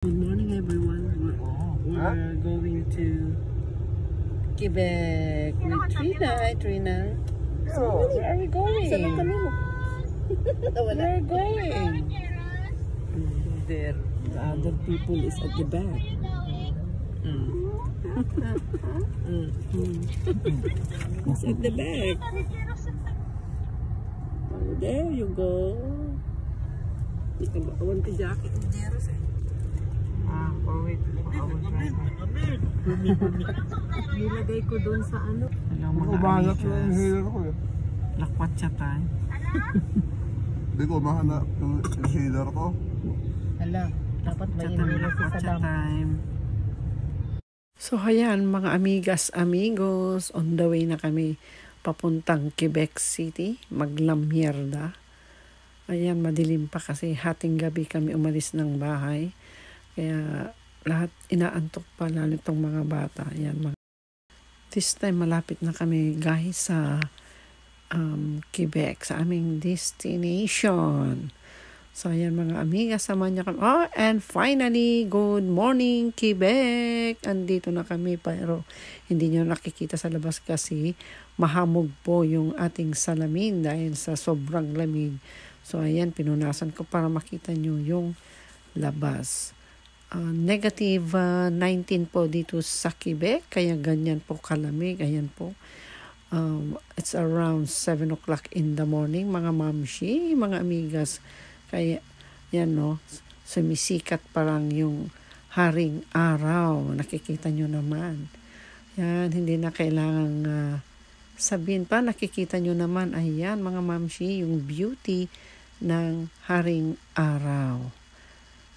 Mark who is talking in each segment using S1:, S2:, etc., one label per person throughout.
S1: Good morning, everyone. We're going to Quebec with Trina. Hi, Trina. So, where are we going? Where are we going? There. The other people is at the back. It's at the back. Oh, there you go. I want the jacket.
S2: Wait.
S1: Nilagay ko doon sa ano.
S2: Hello mga amigas. Lakwat siya tayo.
S3: Hindi ko mahanap yung inhaler ko.
S1: Hala, dapat may inhaler si Saddam.
S2: Time. So ayan mga amigas, amigos, on the way na kami papuntang Quebec City, maglamyerda. Ayan, madilim pa kasi hating gabi kami umalis ng bahay. Kaya lahat inaantok pa, lalo itong mga bata. Ayan, this time malapit na kami guys sa Quebec, sa aming destination. So ayan mga amiga, samahan niyo kami. Oh, and finally, good morning Quebec! Andito na kami pero hindi niyo nakikita sa labas kasi mahamog po yung ating salamin dahil sa sobrang lamig. So ayan, pinunasan ko para makita niyo yung labas. Negative 19 po dito sa Quebec, kaya ganyan po kalamig. Ayan po. It's around 7 o'clock in the morning, mga mamshi, mga amigas. Kaya, yan no, sumisikat parang yung haring araw. Nakikita nyo naman. Yan, hindi na kailangang sabihin pa. Nakikita nyo naman, ayan mga mamshi, yung beauty ng haring araw.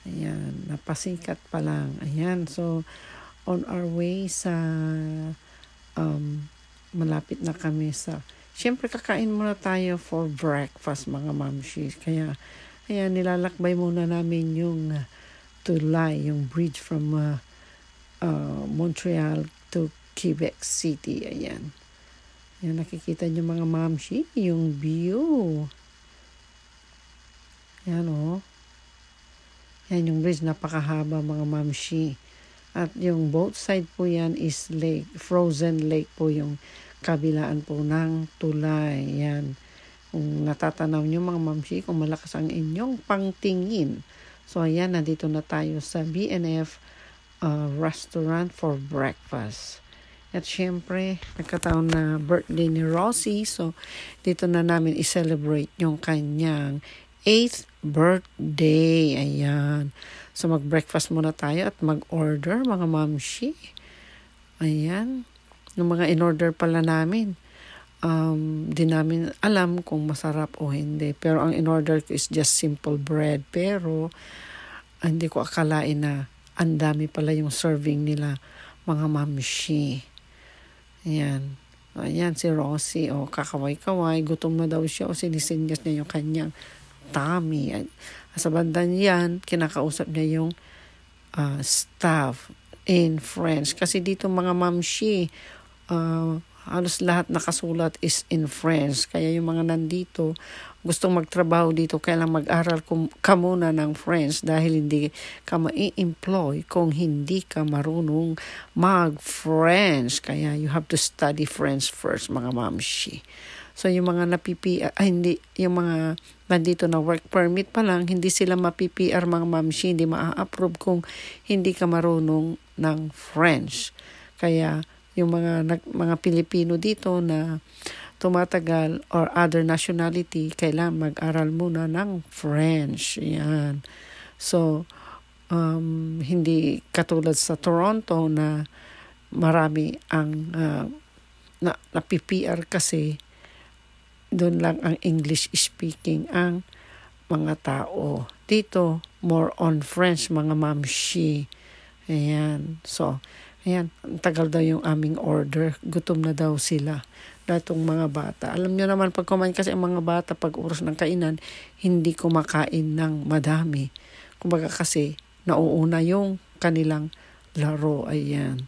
S2: Ayan, napasikat pa lang. Ayan, so on our way sa malapit na kami sa, syempre kakain muna tayo for breakfast mga mamshi. Kaya ayan, nilalakbay muna namin yung tulay, yung bridge from Montreal to Quebec City. Ayan. Ayan, nakikita nyo mga mamshi, yung view. Ayan o. Yan yung bridge, napakahaba mga mamshi. At yung both side po yan is lake, frozen lake po yung kabilaan po ng tulay. Yan. Kung natatanaw nyo mga mamshi, kung malakas ang inyong pangtingin. So ayan, nandito na tayo sa B&F restaurant for breakfast. At syempre, nagkataon na birthday ni Rosie. So dito na namin i-celebrate yung kanyang 8th birthday. Ayan. So mag-breakfast muna tayo at mag-order mga mamshi. Ayan. Yung mga in-order pala namin. Di namin alam kung masarap o hindi. Pero ang in-order ko is just simple bread. Pero hindi ko akalain na ang dami pala yung serving nila mga mamshi. Ayan. Ayan si Rosie. O kakaway-kaway. Gutom na daw siya. O sinisinyas niya yung kanyang tummy. Sa bandan yan, kinakausap niya yung staff in French. Kasi dito mga mamshi, halos lahat nakasulat is in French. Kaya yung mga nandito, gustong magtrabaho dito, kailang mag-aral ka muna ng French dahil hindi ka ma-employ kung hindi ka marunong mag-French. Kaya you have to study French first, mga mamshi. So yung mga yung mga nandito na work permit pa lang, hindi sila ma-PPR mga mamshi, hindi ma-approve kung hindi ka marunong ng French. Kaya yung mga Pilipino dito na tumatagal or other nationality, kailangan mag-aral muna ng French. Yan. So hindi katulad sa Toronto na marami ang na PPR kasi doon lang ang English speaking ang mga tao. Dito, more on French, mga mamshi. Ayan. So, ayan. Ang tagal daw yung aming order. Gutom na daw sila. Datong mga bata. Alam nyo naman, pag kumain kasi ang mga bata, pag oras ng kainan, hindi kumakain ng madami. Kumbaga kasi, nauuna yung kanilang laro. Ayan.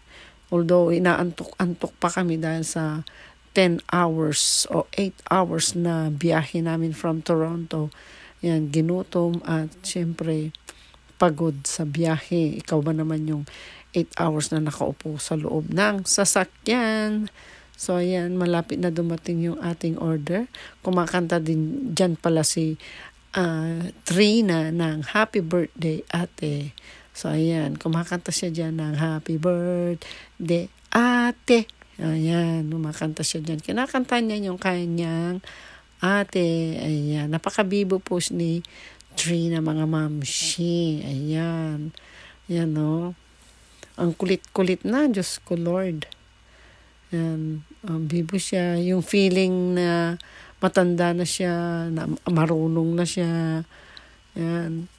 S2: Although, inaantok-antok pa kami dahil sa 10 hours o 8 hours na biyahe namin from Toronto. Yan, ginutom at syempre pagod sa biyahe. Ikaw ba naman yung 8 hours na nakaupo sa loob ng sasakyan? So ayan, malapit na dumating yung ating order. Kumakanta din dyan pala si Trina ng Happy Birthday Ate. So ayan, kumakanta siya dyan ng Happy Birthday Ate. Ayan, kumakanta siya dyan. Kinakanta niya yung kanyang ate. Ayan, napakabibo po ni Trina, mga mamshi. Ayan. Ayan, no? Ang kulit-kulit na, Diyos ko, Lord. Ayan, bibo siya. Yung feeling na matanda na siya, na marunong na siya. Ayan.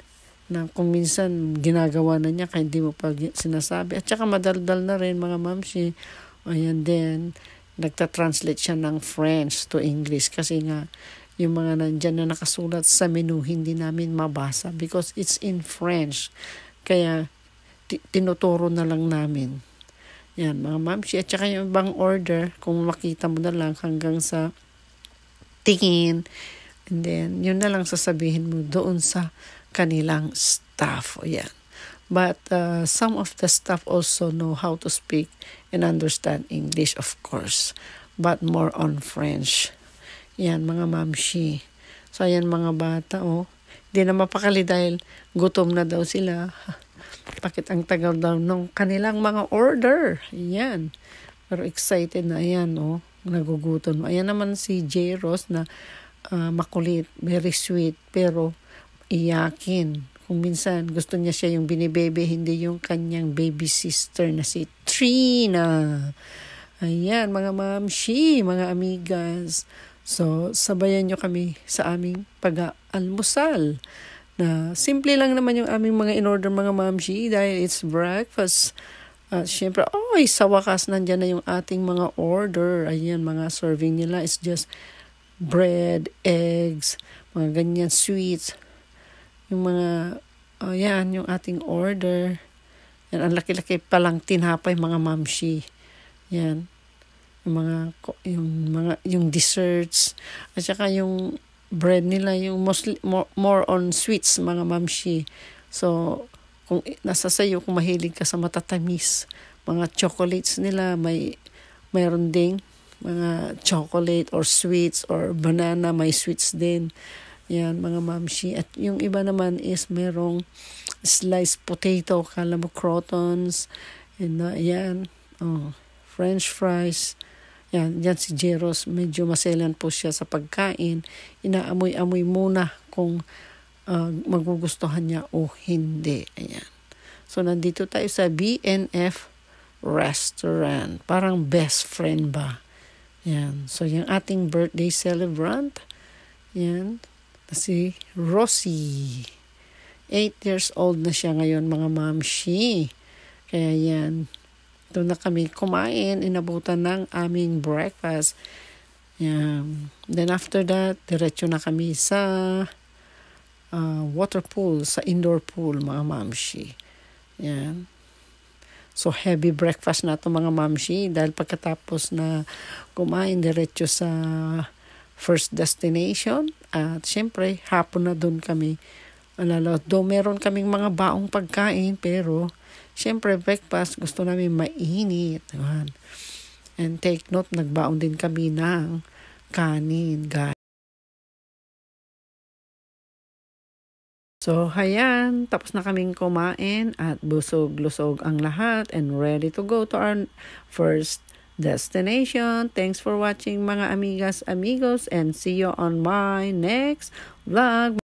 S2: Na kung minsan ginagawa na niya, kaya hindi mo pa sinasabi. At saka madaldal na rin, mga mamshi. Ayan din. Nagta-translate siya ng French to English kasi nga yung mga nandyan na nakasulat sa menu hindi namin mabasa because it's in French. Kaya tinuturo na lang namin. Yan, mga mamshi. At saka yung ibang order, kung makita mo na lang hanggang sa tingin. And then, yun na lang sasabihin mo doon sa kanilang staff. O yan. But some of the staff also know how to speak and understand English, of course. But more on French. Yan, mga mamshi. So, ayan mga bata, oh. Hindi na mapakali dahil gutom na daw sila. Bakit ang tagal daw ng kanilang mga order? Ayan. Pero excited na, ayan, oh. Nagugutom. Ayan naman si J. Ross na makulit, very sweet, pero iyakin. Kung minsan gusto niya siya yung binibebe, hindi yung kanyang baby sister na si Trina. Ayan, mga mamshi, mga amigas. So, sabayan nyo kami sa aming pag-almusal. Na simple lang naman yung aming mga in-order, mga mamshi, dahil it's breakfast. Siyempre, sa wakas nandyan na yung ating mga order. Ayan, mga serving nila is just bread, eggs, mga ganyan, sweets. Yung mga, yan, yung ating order. Yan, ang laki-laki palang tinapay, mga mamshi. Yan. Yung desserts. At saka yung bread nila, yung mostly, more on sweets, mga mamshi. So, kung nasa sayo, kung mahilig ka sa matatamis, mga chocolates nila, mayroon ding mga chocolate or sweets or banana, may sweets din. Yan, mga mamshi. At yung iba naman is merong sliced potato, kala mo crotons, and yan, French fries. Yan, dyan si Jeros, medyo maselan po siya sa pagkain. Inaamoy-amoy muna kung magugustuhan niya o hindi. Ayan. So, nandito tayo sa BNF Restaurant. Parang best friend ba? Yan. So, yung ating birthday celebrant, yan, si Rosie. 8 years old na siya ngayon, mga mamshi. Kaya yan, doon na kami kumain, inabutan ng aming breakfast. Yan. Then after that, diretso na kami sa water pool, sa indoor pool, mga mamshi. Yan. So, heavy breakfast na to, mga mamshi, dahil pagkatapos na kumain, diretso sa first destination. At syempre, hapon na doon kami. Do meron kaming mga baong pagkain, pero syempre, breakfast, gusto namin mainit. Diba? And take note, nagbaon din kami ng kanin, guys. So, hayan, tapos na kaming kumain at busog-lusog ang lahat and ready to go to our first destination. Thanks for watching, mga amigas, amigos, and see you on my next vlog.